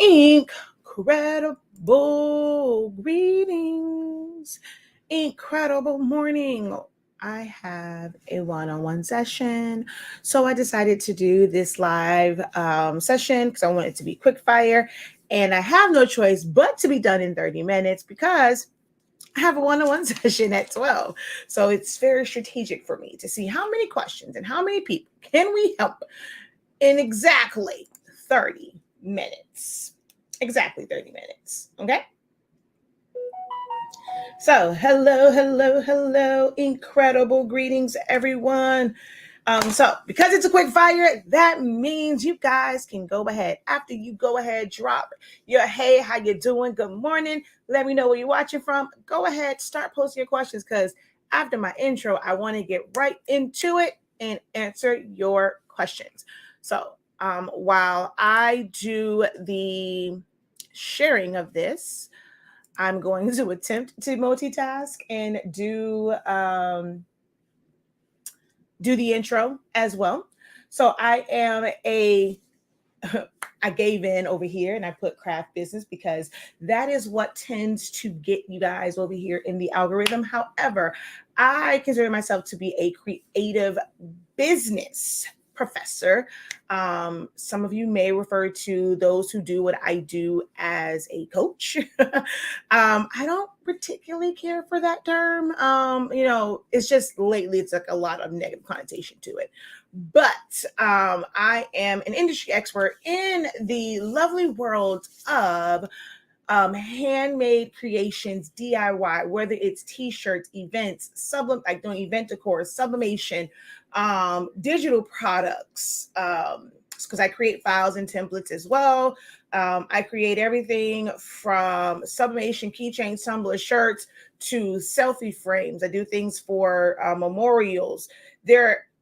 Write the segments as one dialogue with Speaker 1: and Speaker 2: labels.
Speaker 1: Incredible greetings, incredible morning. I have a one-on-one session, so I decided to do this live session because I want it to be quick fire, and I have no choice but to be done in 30 minutes because I have a one-on-one session at 12. So it's very strategic for me to see how many questions and how many people can we help in exactly 30 minutes. Exactly 30 minutes. Okay. So, hello, incredible greetings, everyone. So because it's a quick fire, that means you guys can go ahead. After you go ahead, drop your hey, how you doing? Good morning. Let me know where you're watching from. Go ahead, start posting your questions because after my intro, I want to get right into it and answer your questions. So while I do the sharing of this, I'm going to attempt to multitask and do the intro as well. So I am I gave in over here and I put craft business because that is what tends to get you guys over here in the algorithm. However, I consider myself to be a creative business professor. Some of you may refer to those who do what I do as a coach. I don't particularly care for that term. It's just lately it's like a lot of negative connotation to it. But I am an industry expert in the lovely world of handmade creations, DIY, whether it's t-shirts, events, like doing event decor, sublimation, digital products, because I create files and templates as well. I create everything from sublimation, keychains, tumblers, shirts to selfie frames. I do things for memorials.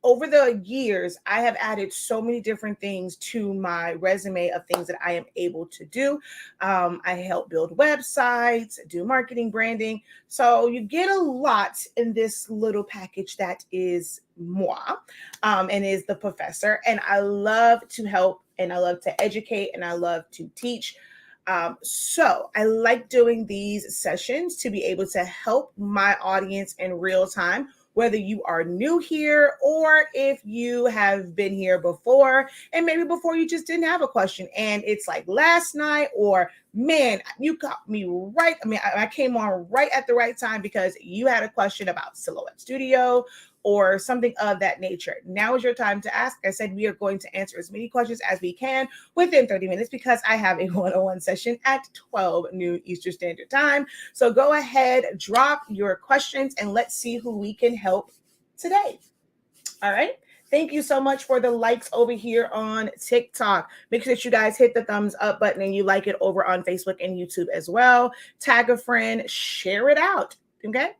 Speaker 1: Over the years, I have added so many different things to my resume of things that I am able to do. I help build websites, do marketing, branding. So you get a lot in this little package that is moi, and is the professor. And I love to help and I love to educate and I love to teach. So I like doing these sessions to be able to help my audience in real time, whether you are new here or if you have been here before and maybe before you just didn't have a question and it's like last night or man, you got me right. I mean, I came on right at the right time because you had a question about Silhouette Studio or something of that nature. Now is your time to ask. I said we are going to answer as many questions as we can within 30 minutes because I have a one-on-one session at 12 noon Eastern Standard Time. So go ahead, drop your questions, and let's see who we can help today. All right. Thank you so much for the likes over here on TikTok. Make sure that you guys hit the thumbs up button and you like it over on Facebook and YouTube as well. Tag a friend, share it out. Okay.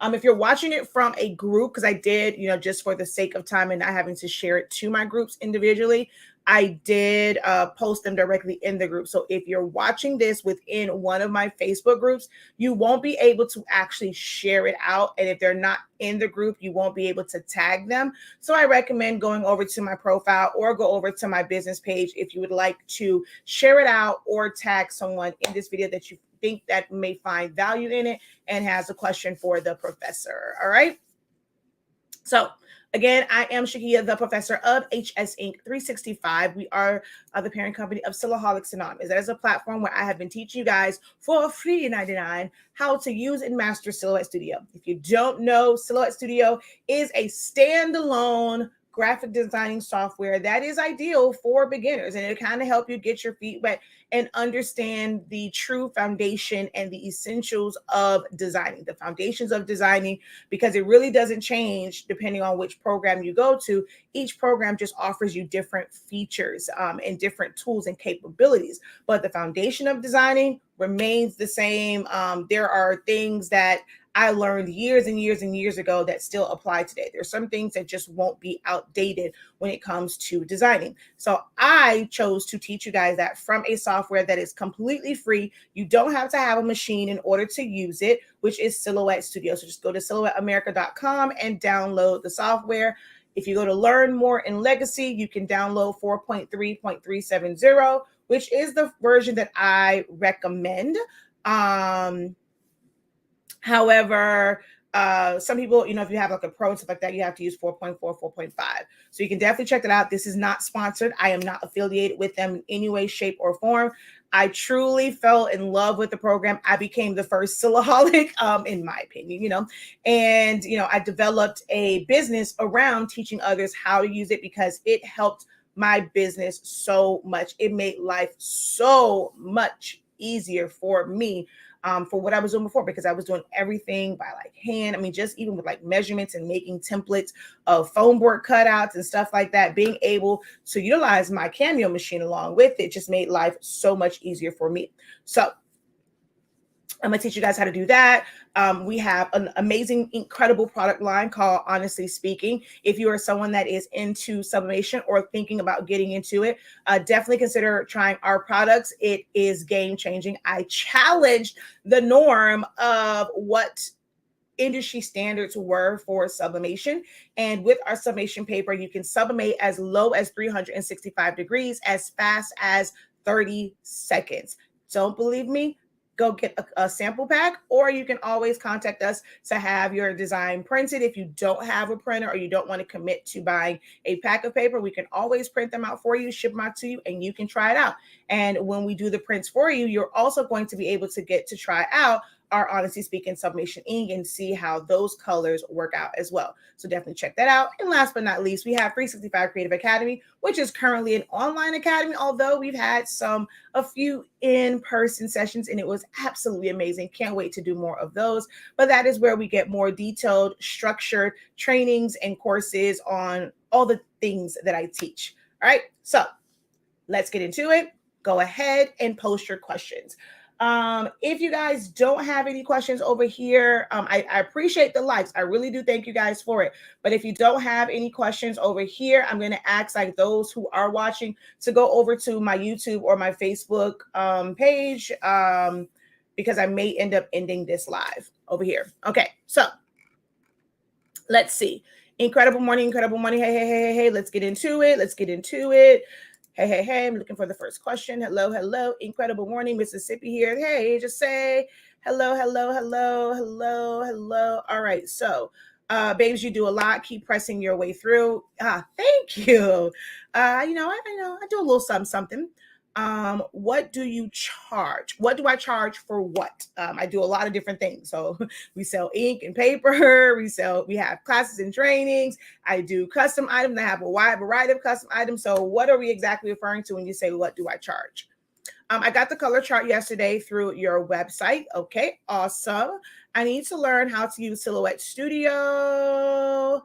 Speaker 1: If you're watching it from a group, because I did, just for the sake of time and not having to share it to my groups individually, I did post them directly in the group. So if you're watching this within one of my Facebook groups, you won't be able to actually share it out. And if they're not in the group, you won't be able to tag them. So I recommend going over to my profile or go over to my business page if you would like to share it out or tag someone in this video that you think that may find value in it and has a question for the professor. All right. So again, I am Shakeya, the professor of HS Inc. 365. We are the parent company of Silhouettes Anonymous. That is a platform where I have been teaching you guys for free $99 how to use and master Silhouette Studio. If you don't know, Silhouette Studio is a standalone graphic designing software that is ideal for beginners, and it kind of help you get your feet wet and understand the true foundation and the essentials of designing, the foundations of designing, because it really doesn't change depending on which program you go to. Each program just offers you different features and different tools and capabilities, but the foundation of designing remains the same. There are things that I learned years and years and years ago that still apply today. There's some things that just won't be outdated when it comes to designing. So I chose to teach you guys that from a software that is completely free. You don't have to have a machine in order to use it, which is Silhouette Studio. So just go to silhouetteamerica.com and download the software. If you go to learn more in legacy, you can download 4.3.370, which is the version that I recommend. Um, However, some people, if you have like a pro and stuff like that, you have to use 4.4, 4.5. So you can definitely check that out. This is not sponsored. I am not affiliated with them in any way, shape, or form. I truly fell in love with the program. I became the first Silaholic, in my opinion, and, I developed a business around teaching others how to use it because it helped my business so much. It made life so much easier for me, for what I was doing before, because I was doing everything by like hand. I mean, just even with like measurements and making templates of foam board cutouts and stuff like that, being able to utilize my Cameo machine along with it just made life so much easier for me. So I'm going to teach you guys how to do that. We have an amazing, incredible product line called Honestly Speaking. If you are someone that is into sublimation or thinking about getting into it, definitely consider trying our products. It is game changing. I challenged the norm of what industry standards were for sublimation. And with our sublimation paper, you can sublimate as low as 365 degrees, as fast as 30 seconds. Don't believe me? Go get a sample pack, or you can always contact us to have your design printed. If you don't have a printer or you don't want to commit to buying a pack of paper, we can always print them out for you, ship them out to you, and you can try it out. And when we do the prints for you, you're also going to be able to get to try out our Honestly Speaking sublimation ink and see how those colors work out as well. So definitely check that out. And last but not least, we have 365 Creative Academy, which is currently an online academy, although we've had a few in-person sessions, and it was absolutely amazing. Can't wait to do more of those. But that is where we get more detailed, structured trainings and courses on all the things that I teach. All right, so let's get into it. Go ahead and post your questions. If you guys don't have any questions over here, I appreciate the likes. I really do thank you guys for it. But if you don't have any questions over here, I'm going to ask like those who are watching to go over to my YouTube or my Facebook page, because I may end up ending this live over here. Okay, so let's see. Incredible morning, incredible morning. Hey, hey, hey, hey, hey. Let's get into it. Let's get into it. Hey, hey, hey, I'm looking for the first question. Hello, hello. Incredible morning, Mississippi here. Hey, just say hello, hello, hello, hello, hello. All right, so babes, you do a lot. Keep pressing your way through. Thank you. I know, I do a little something. What do you charge? What do I charge for what? I do a lot of different things. So we sell ink and paper. We have classes and trainings. I do custom items. I have a wide variety of custom items. So what are we exactly referring to when you say, what do I charge? I got the color chart yesterday through your website. Okay, awesome. I need to learn how to use Silhouette Studio.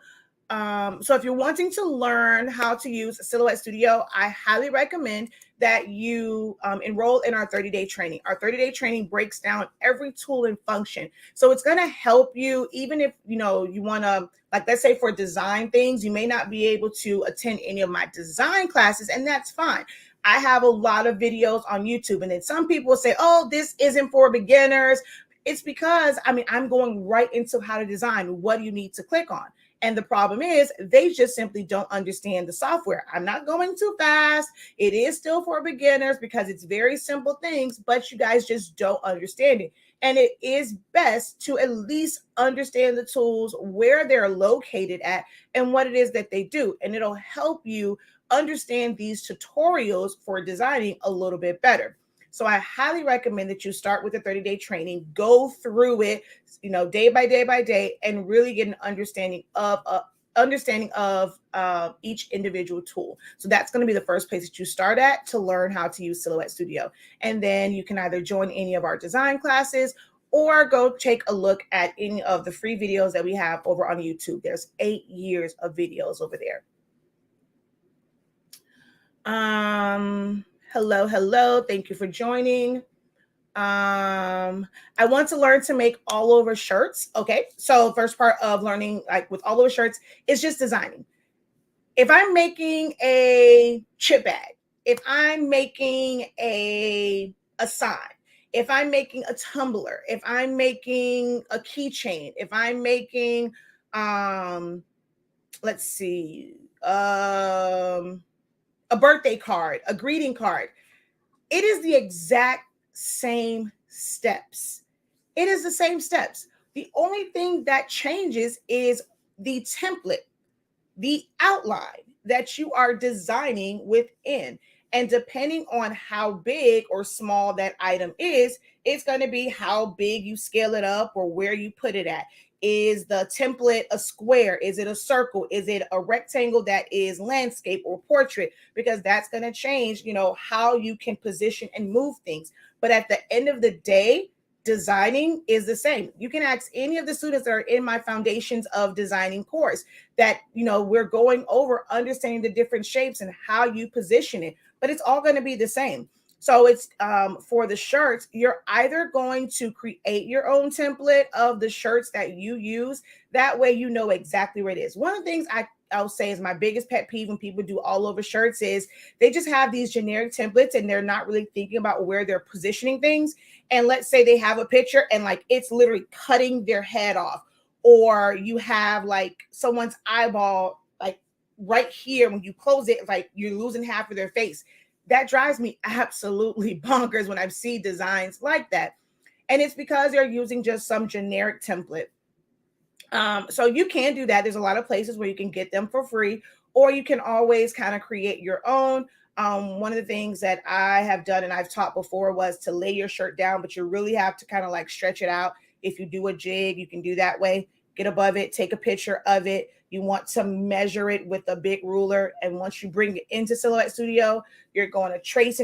Speaker 1: So if you're wanting to learn how to use Silhouette Studio, I highly recommend that you enroll in our 30-day training. Our 30-day training breaks down every tool and function. So it's going to help you, even if, you want to, like, let's say for design things, you may not be able to attend any of my design classes, and that's fine. I have a lot of videos on YouTube, and then some people say, oh, this isn't for beginners. It's because, I'm going right into how to design. What do you need to click on? And the problem is they just simply don't understand the software. I'm not going too fast. It is still for beginners because it's very simple things, but you guys just don't understand it. And it is best to at least understand the tools, where they're located at, and what it is that they do. And it'll help you understand these tutorials for designing a little bit better. So I highly recommend that you start with the 30-day training, go through it, day by day by day, and really get an understanding of each individual tool. So that's going to be the first place that you start at to learn how to use Silhouette Studio. And then you can either join any of our design classes or go take a look at any of the free videos that we have over on YouTube. There's 8 years of videos over there. Hello, hello. Thank you for joining. I want to learn to make all over shirts. Okay. So first part of learning, like with all over shirts, is just designing. If I'm making a chip bag, if I'm making a sign, if I'm making a tumbler, if I'm making a keychain, if I'm making, let's see, a birthday card, a greeting card, It is the exact same steps. It is the same steps. The only thing that changes is the template, the outline that you are designing within. And depending on how big or small that item is, it's going to be how big you scale it up or where you put it at. Is the template a square? Is it a circle? Is it a rectangle that is landscape or portrait? Because that's going to change, how you can position and move things. But at the end of the day, designing is the same. You can ask any of the students that are in my Foundations of Designing course that, we're going over understanding the different shapes and how you position it, but it's all going to be the same. So it's for the shirts, you're either going to create your own template of the shirts that you use. That way, you know exactly where it is. One of the things I'll say is my biggest pet peeve when people do all over shirts is they just have these generic templates and they're not really thinking about where they're positioning things. And let's say they have a picture and like it's literally cutting their head off, or you have like someone's eyeball like right here. When you close it, like you're losing half of their face. That drives me absolutely bonkers when I see designs like that. And it's because they're using just some generic template. So you can do that. There's a lot of places where you can get them for free, or you can always kind of create your own. One of the things that I have done and I've taught before was to lay your shirt down, but you really have to kind of like stretch it out. If you do a jig, you can do that way. Get above it, take a picture of it. You want to measure it with a big ruler. And once you bring it into Silhouette Studio, you're going to trace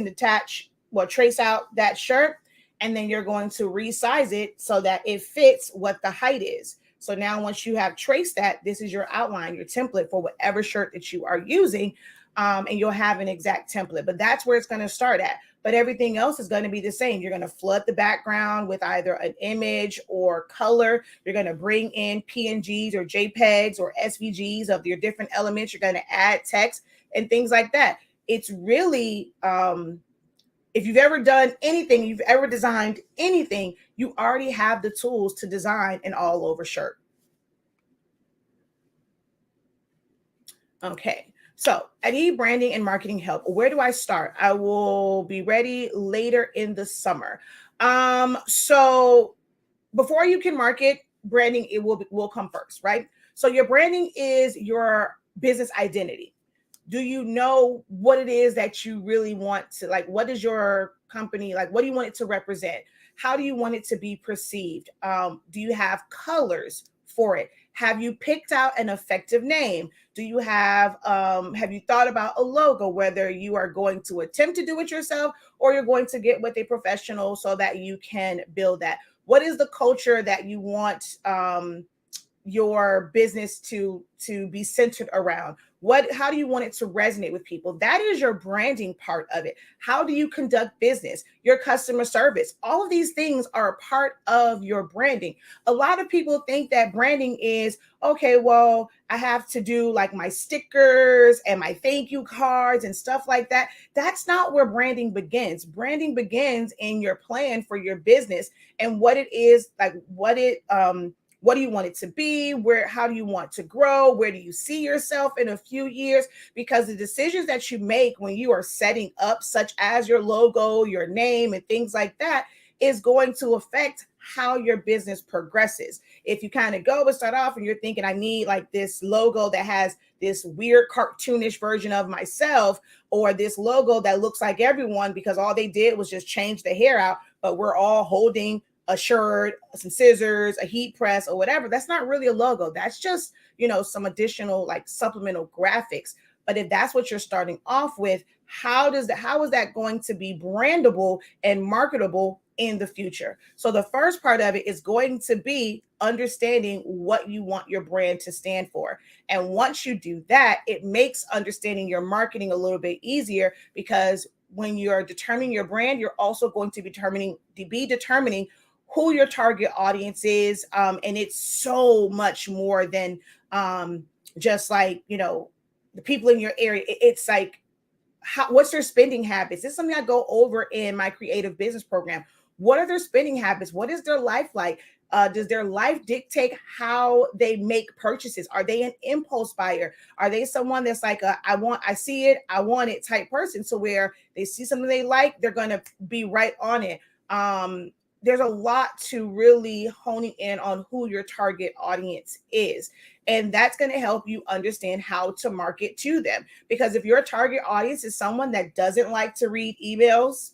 Speaker 1: out that shirt. And then you're going to resize it so that it fits what the height is. So now once you have traced that, this is your outline, your template for whatever shirt that you are using. And you'll have an exact template, but that's where it's going to start at. But everything else is going to be the same. You're going to flood the background with either an image or color. You're going to bring in PNGs or JPEGs or SVGs of your different elements. You're going to add text and things like that. It's really, if you've ever done anything, you've ever designed anything, you already have the tools to design an all over shirt. Okay. So I need branding and marketing help. Where do I start? I will be ready later in the summer. So before you can market, branding, it will come first, right? So your branding is your business identity. Do you know what it is that you really want to, like, what is your company, like, what do you want it to represent? How do you want it to be perceived? Do you have colors for it? Have you picked out an effective name? Do you have you thought about a logo, whether you are going to attempt to do it yourself or you're going to get with a professional so that you can build that? What is the culture that you want your business to be centered around? How do you want it to resonate with people? That is your branding part of it. How do you conduct business? Your customer service, all of these things are a part of your branding. A lot of people think that branding is, okay, well, I have to do like my stickers and my thank you cards and stuff like that. That's not where branding begins. Branding begins in your plan for your business and what it is, like what do you want it to be? How do you want to grow? Where do you see yourself in a few years? Because the decisions that you make when you are setting up, such as your logo, your name, and things like that, is going to affect how your business progresses. If you kind of go and start off and you're thinking, I need like this logo that has this weird cartoonish version of myself, or this logo that looks like everyone because all they did was just change the hair out, but we're all holding a shirt, some scissors, a heat press, or whatever. That's not really a logo. That's just, some additional like supplemental graphics. But if that's what you're starting off with, how is that going to be brandable and marketable in the future? So the first part of it is going to be understanding what you want your brand to stand for. And once you do that, it makes understanding your marketing a little bit easier, because when you're determining your brand, you're also going to be determining who your target audience is. And it's so much more than just like, the people in your area. It's like, what's their spending habits? This is something I go over in my creative business program. What are their spending habits? What is their life like? Does their life dictate how they make purchases? Are they an impulse buyer? Are they someone that's like I see it, I want it type person? So where they see something they like, they're going to be right on it. There's a lot to really honing in on who your target audience is. And that's going to help you understand how to market to them. Because if your target audience is someone that doesn't like to read emails,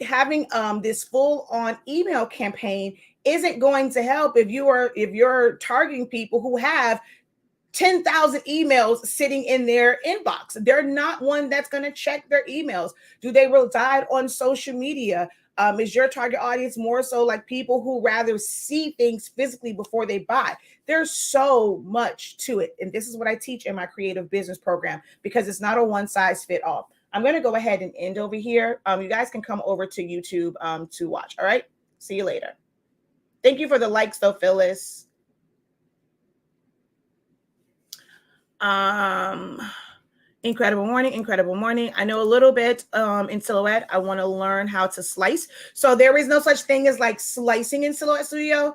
Speaker 1: having this full on email campaign isn't going to help if you're targeting people who have 10,000 emails sitting in their inbox. They're not one that's going to check their emails. Do they reside on social media? Is your target audience more so like people who rather see things physically before they buy? There's so much to it. And this is what I teach in my creative business program, because it's not a one size fit all. I'm going to go ahead and end over here. You guys can come over to YouTube to watch. All right. See you later. Thank you for the likes though, Phyllis. Incredible morning. I know a little bit in Silhouette. I want to learn how to slice. So there is no such thing as like slicing in Silhouette Studio.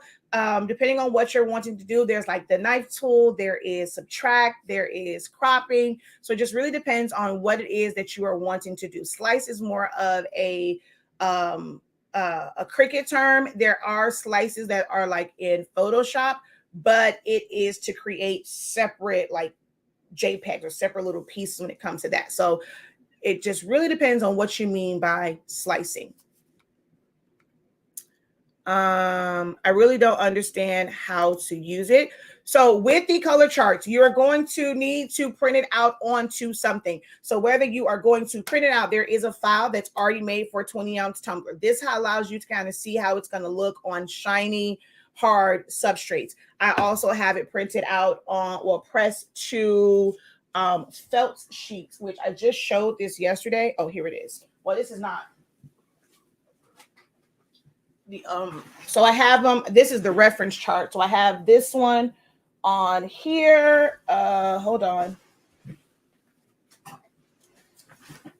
Speaker 1: Depending on what you're wanting to do, there's like the knife tool, there is subtract, there is cropping. So it just really depends on what it is that you are wanting to do. Slice is more of a Cricut term. There are slices that are like in Photoshop, but it is to create separate like JPEGs or separate little pieces when it comes to that. So it just really depends on what you mean by slicing. I really don't understand how to use it. So with the color charts, you're going to need to print it out onto something. So whether you are going to print it out, there is a file that's already made for a 20-ounce tumbler. This allows you to kind of see how it's going to look on shiny, hard substrates. I also have it printed out on, well, pressed to felt sheets, which I just showed this yesterday. Oh, here it is. Well, this is not the so I have them. This is the reference chart. So I have this one on here. Hold on.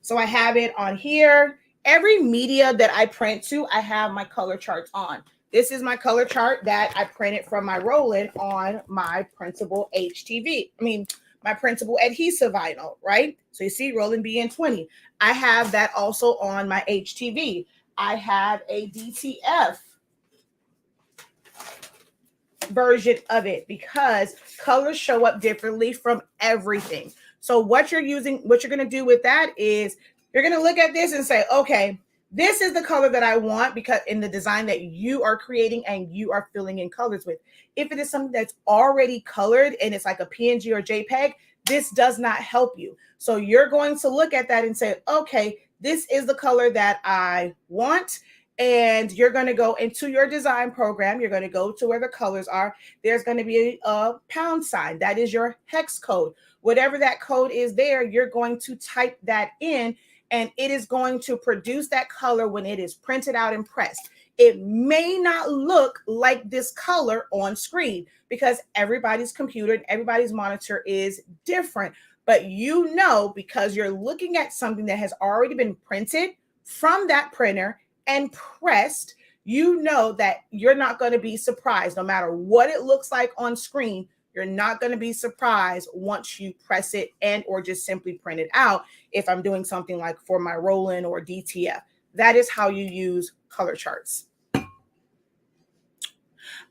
Speaker 1: So I have it on here. Every media that I print to, I have my color charts on. This is my color chart that I printed from my roll-in on my printable HTV. My printable adhesive vinyl, right? So you see rolling BN20. I have that also on my HTV. I have a DTF version of it because colors show up differently from everything. So what you're going to do with that is you're going to look at this and say, okay, this is the color that I want because in the design that you are creating and you are filling in colors with. If it is something that's already colored and it's like a PNG or JPEG, this does not help you. So you're going to look at that and say, okay, this is the color that I want. And you're going to go into your design program. You're going to go to where the colors are. There's going to be a pound sign. That is your hex code. Whatever that code is there, you're going to type that in and it is going to produce that color when it is printed out and pressed. It may not look like this color on screen because everybody's computer and everybody's monitor is different. But you know, because you're looking at something that has already been printed from that printer and pressed, you know that you're not going to be surprised. No matter what it looks like on screen, you're not going to be surprised once you press it and or just simply print it out. If I'm doing something like for my roll-in or DTF, that is how you use color charts.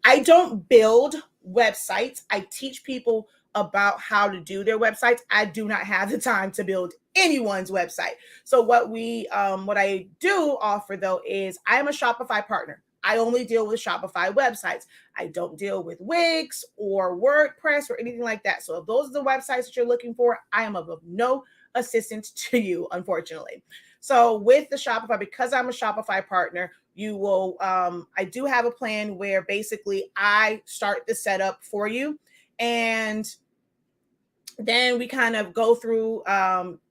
Speaker 1: I don't build websites. I teach people about how to do their websites. I do not have the time to build anyone's website. So what I do offer though is I am a Shopify partner. I only deal with Shopify websites. I don't deal with Wix or WordPress or anything like that. So if those are the websites that you're looking for, I am of no assistance to you, unfortunately. So with the Shopify, because I'm a Shopify partner, you will, I do have a plan where basically I start the setup for you. And then we kind of go through,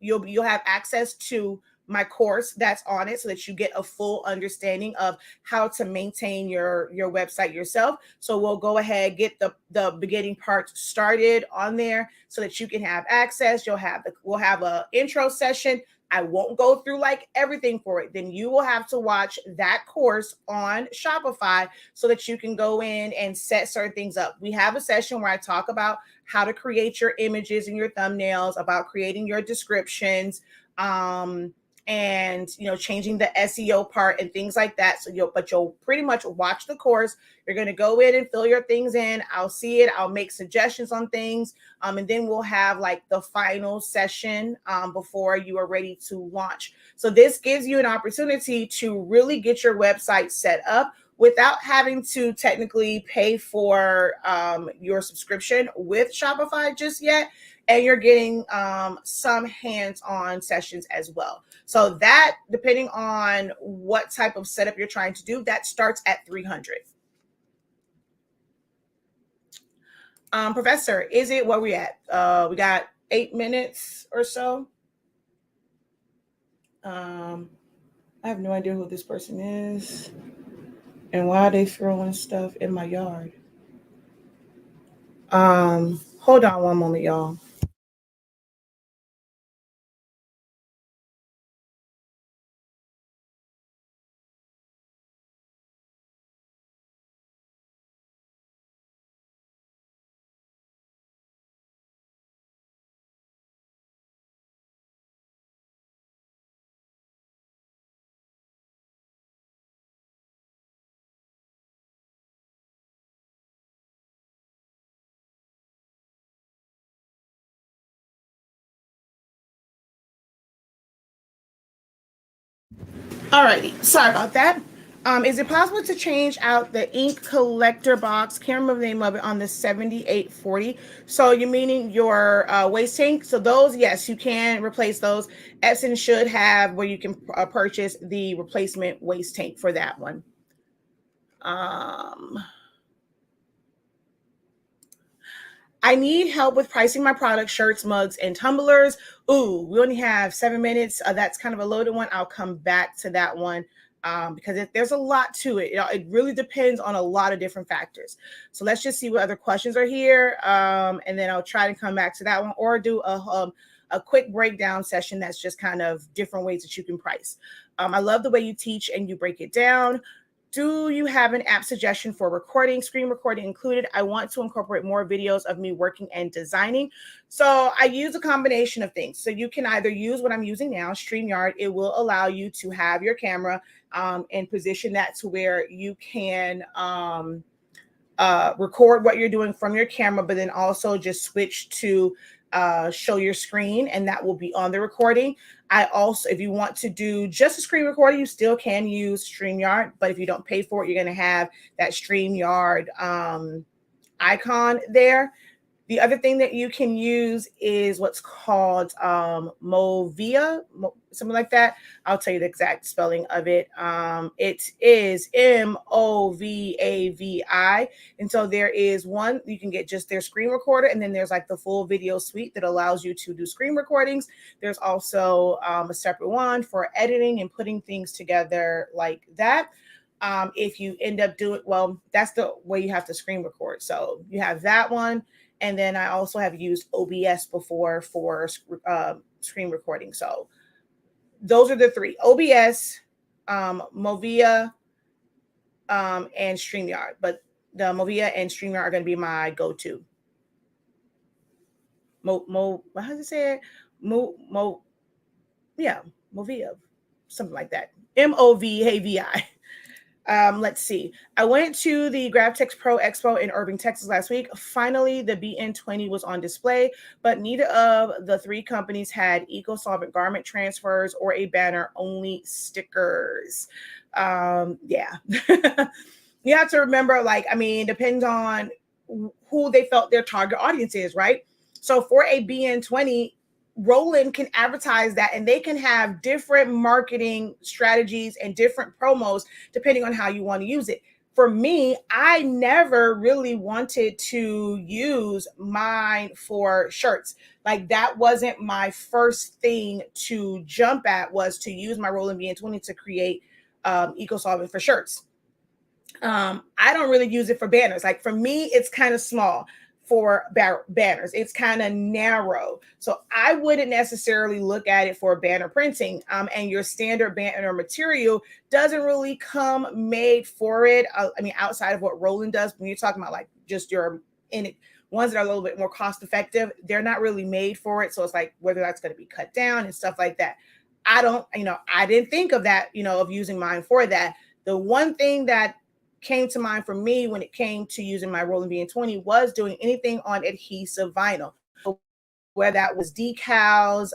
Speaker 1: you'll have access to my course that's on it so that you get a full understanding of how to maintain your website yourself. So we'll go ahead, get the beginning parts started on there so that you can have access. We'll have an intro session, I won't go through like everything for it. Then you will have to watch that course on Shopify so that you can go in and set certain things up. We have a session where I talk about how to create your images and your thumbnails, about creating your descriptions, and changing the SEO part and things like that. So you'll pretty much watch the course. You're going to go in and fill your things in. I'll see it. I'll make suggestions on things. And then we'll have like the final session before you are ready to launch. So this gives you an opportunity to really get your website set up without having to technically pay for your subscription with Shopify just yet. And you're getting some hands-on sessions as well. So that, depending on what type of setup you're trying to do, that starts at $300. Professor, is it where we at? We got 8 minutes or so. I have no idea who this person is and why they throwing stuff in my yard. Hold on one moment, y'all. Alrighty, sorry about that. Is it possible to change out the ink collector box? Can't remember the name of it on the 7840. So you're meaning your waste tank? So those, yes, you can replace those. Epson should have where you can purchase the replacement waste tank for that one. I need help with pricing my products, shirts, mugs, and tumblers. Ooh, we only have 7 minutes. That's kind of a loaded one. I'll come back to that one because there's a lot to it. It really depends on a lot of different factors. So let's just see what other questions are here. And then I'll try to come back to that one or do a quick breakdown session that's just kind of different ways that you can price. I love the way you teach and you break it down. Do you have an app suggestion for recording, screen recording included? I want to incorporate more videos of me working and designing. So I use a combination of things. So you can either use what I'm using now, StreamYard. It will allow you to have your camera and position that to where you can record what you're doing from your camera, but then also just switch to show your screen, and that will be on the recording. I also, if you want to do just a screen recording, you still can use StreamYard, but if you don't pay for it, you're going to have that StreamYard icon there. The other thing that you can use is what's called Movia, something like that. I'll tell you the exact spelling of it. It is Movavi. And so there is one, you can get just their screen recorder, and then there's like the full video suite that allows you to do screen recordings. There's also a separate one for editing and putting things together like that. If you end up doing, well, that's the way you have to screen record. So you have that one. And then I also have used OBS before for screen recording. So those are the three: OBS, Movia, and StreamYard. But the Movia and StreamYard are going to be my go-to. How does it say it? Movia, something like that. Movavi. Let's see. I went to the GravTex Pro Expo in Irving, Texas last week. Finally, the BN20 was on display, but neither of the three companies had eco-solvent garment transfers or a banner, only stickers. Yeah. You have to remember, depends on who they felt their target audience is, right? So for a BN20, Roland can advertise that, and they can have different marketing strategies and different promos depending on how you want to use it. For me, I never really wanted to use mine for shirts. Like, that wasn't my first thing to jump at, was to use my Roland BN20 to create eco-solvent for shirts. I don't really use it for banners. Like, for me, it's kind of small. for banners. It's kind of narrow. So I wouldn't necessarily look at it for banner printing. And your standard banner material doesn't really come made for it. I mean, outside of what Roland does, when you're talking about like just your in it, ones that are a little bit more cost effective, they're not really made for it. So it's like whether that's going to be cut down and stuff like that. I didn't think of that, of using mine for that. The one thing that came to mind for me when it came to using my Roland BN20 was doing anything on adhesive vinyl. So where that was decals,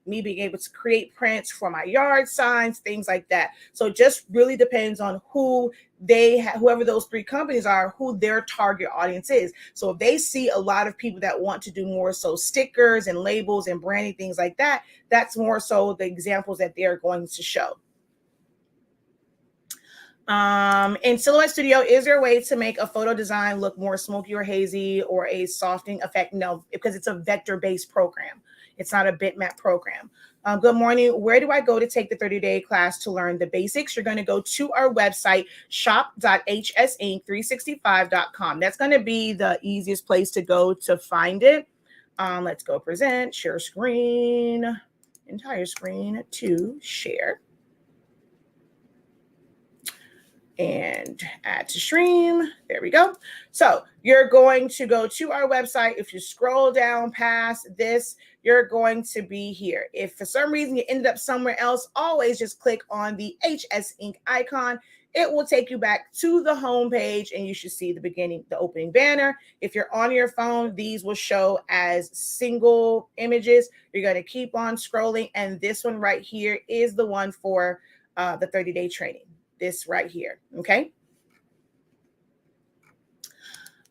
Speaker 1: me being able to create prints for my yard signs, things like that. So it just really depends on whoever those three companies are, who their target audience is. So if they see a lot of people that want to do more so stickers and labels and branding, things like that, that's more so the examples that they're going to show. In Silhouette Studio, is there a way to make a photo design look more smoky or hazy or a softening effect? No, because it's a vector-based program. It's not a bitmap program. Good morning. Where do I go to take the 30-day class to learn the basics? You're going to go to our website, shop.hsinc365.com. That's going to be the easiest place to go to find it. Let's go present, share screen, entire screen to share. And add to stream. There we go. So you're going to go to our website. If you scroll down past this, you're going to be here. If for some reason you ended up somewhere else, always just click on the HS Inc. icon. It will take you back to the home page and you should see the opening banner. If you're on your phone, these will show as single images. You're going to keep on scrolling. And this one right here is the one for the 30-day training. This right here. Okay.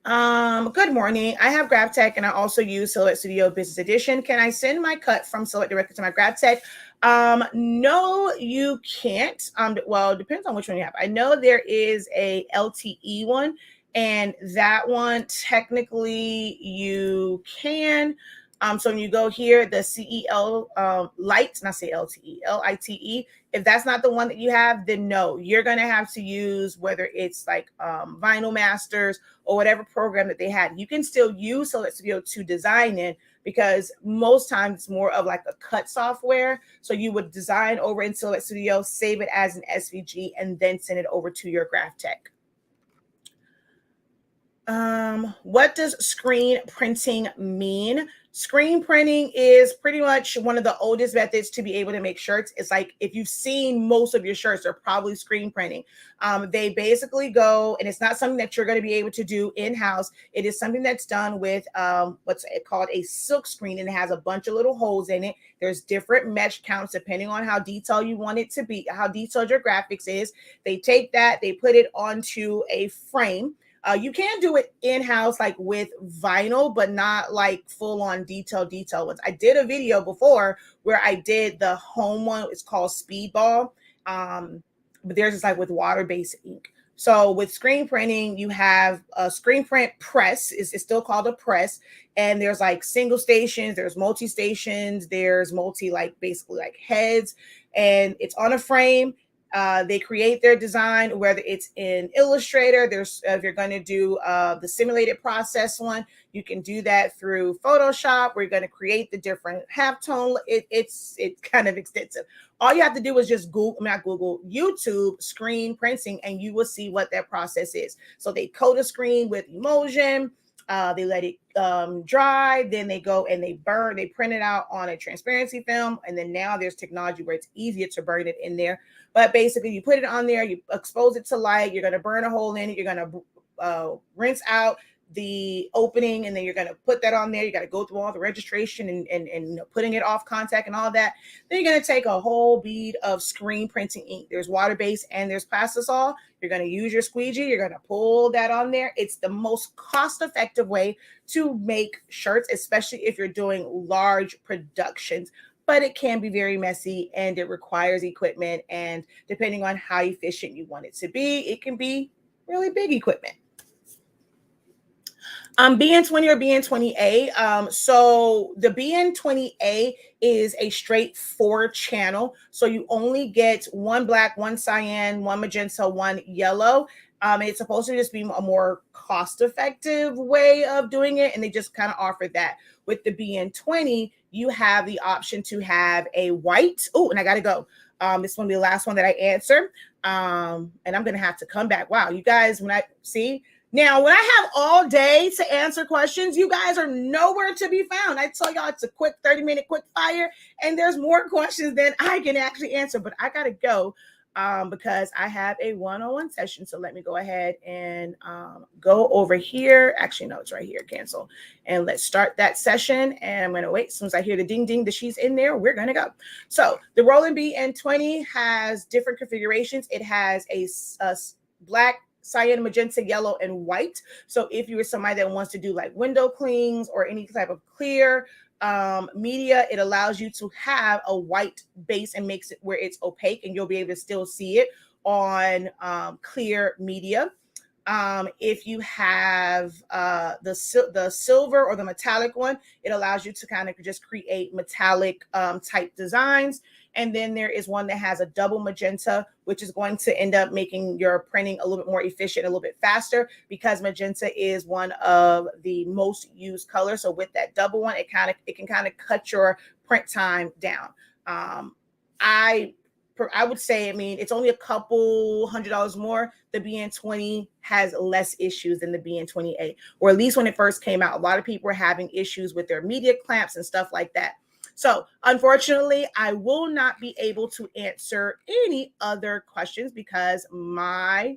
Speaker 1: Good morning. I have GrabTech and I also use Silhouette Studio Business Edition. Can I send my cut from Silhouette directly to my GrabTech? No, you can't. Well, it depends on which one you have. I know there is a LTE one, and that one technically you can. So when you go here, the CEL Lite, not say LTE, LITE. If that's not the one that you have, then no, you're going to have to use whether it's like Vinyl Masters or whatever program that they had. You can still use Silhouette Studio to design it because most times it's more of like a cut software. So you would design over in Silhouette Studio, save it as an SVG, and then send it over to your GrapTech. What does screen printing mean? Screen printing is pretty much one of the oldest methods to be able to make shirts. It's like if you've seen most of your shirts, they're probably screen printing. They basically go, and it's not something that you're going to be able to do in-house. It is something that's done with what's called a silk screen, and it has a bunch of little holes in it. There's different mesh counts depending on how detailed you want it to be, how detailed your graphics is. They take that, they put it onto a frame. You can do it in-house, like with vinyl, but not like full-on detailed ones. I did a video before where I did the home one. It's called Speedball, but theirs is like with water-based ink. So with screen printing, you have a screen print press. It's still called a press, and there's like single stations, there's multi-stations, there's basically like heads, and it's on a frame. They create their design, whether it's in Illustrator. If you're going to do the simulated process one, you can do that through Photoshop, where you're going to create the different halftone. It's kind of extensive. All you have to do is just YouTube screen printing, and you will see what that process is. So they coat a screen with emulsion. They let it dry, then they go and they print it out on a transparency film. And then now there's technology where it's easier to burn it in there. But basically you put it on there, you expose it to light, you're going to burn a hole in it, you're going to rinse out the opening, and then you're going to put that on there. You got to go through all the registration and putting it off contact and all that. Then you're going to take a whole bead of screen printing ink. There's water-based and there's plastisol. You're going to use your squeegee. You're going to pull that on there. It's the most cost-effective way to make shirts, especially if you're doing large productions. But it can be very messy and it requires equipment. And depending on how efficient you want it to be, it can be really big equipment. BN20 or BN20A. So the BN20A is a straight 4-channel. So you only get one black, one cyan, one magenta, one yellow. It's supposed to just be a more cost-effective way of doing it, and they just kind of offered that. With the BN20, you have the option to have a white. Oh, and I gotta go. This is gonna be the last one that I answer. And I'm gonna have to come back. Wow, you guys, when I see now, when I have all day to answer questions, you guys are nowhere to be found. I tell y'all it's a quick 30-minute quick fire, and there's more questions than I can actually answer, but I gotta go. Because I have a one-on-one session. So let me go ahead and go over here. Actually, no, it's right here, cancel. And let's start that session. And I'm going to wait. As soon as I hear the ding, ding, that she's in there, we're going to go. So the Roland BN20 has different configurations. It has a black, cyan, magenta, yellow, and white. So if you are somebody that wants to do like window clings or any type of clear media, it allows you to have a white base and makes it where it's opaque and you'll be able to still see it on clear media. If you have the silver or the metallic one, it allows you to kind of just create metallic type designs. And then there is one that has a double magenta, which is going to end up making your printing a little bit more efficient, a little bit faster, because magenta is one of the most used colors. So with that double one, it can kind of cut your print time down. I would say, I mean, it's only a couple $100 more. The BN20 has less issues than the BN28, or at least when it first came out, a lot of people were having issues with their media clamps and stuff like that. So unfortunately, I will not be able to answer any other questions because my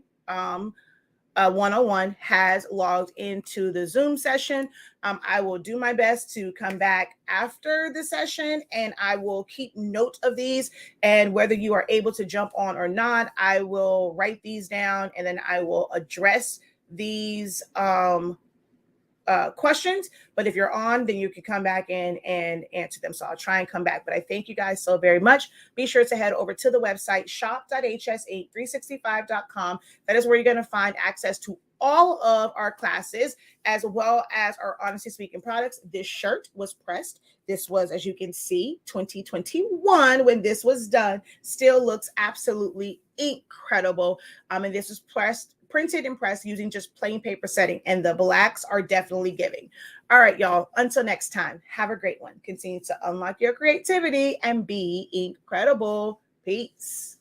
Speaker 1: one-on-one has logged into the Zoom session. I will do my best to come back after the session and I will keep note of these, and whether you are able to jump on or not, I will write these down and then I will address these questions. But if you're on, then you can come back in and answer them. So I'll try and come back. But I thank you guys so very much. Be sure to head over to the website shop.hs8365.com. That is where you're going to find access to all of our classes, as well as our Honestly Speaking products. This shirt was pressed. This was, as you can see, 2021 when this was done. Still looks absolutely incredible. And this was printed and pressed using just plain paper setting, and the blacks are definitely giving. All right, y'all, until next time, have a great one. Continue to unlock your creativity and be incredible. Peace.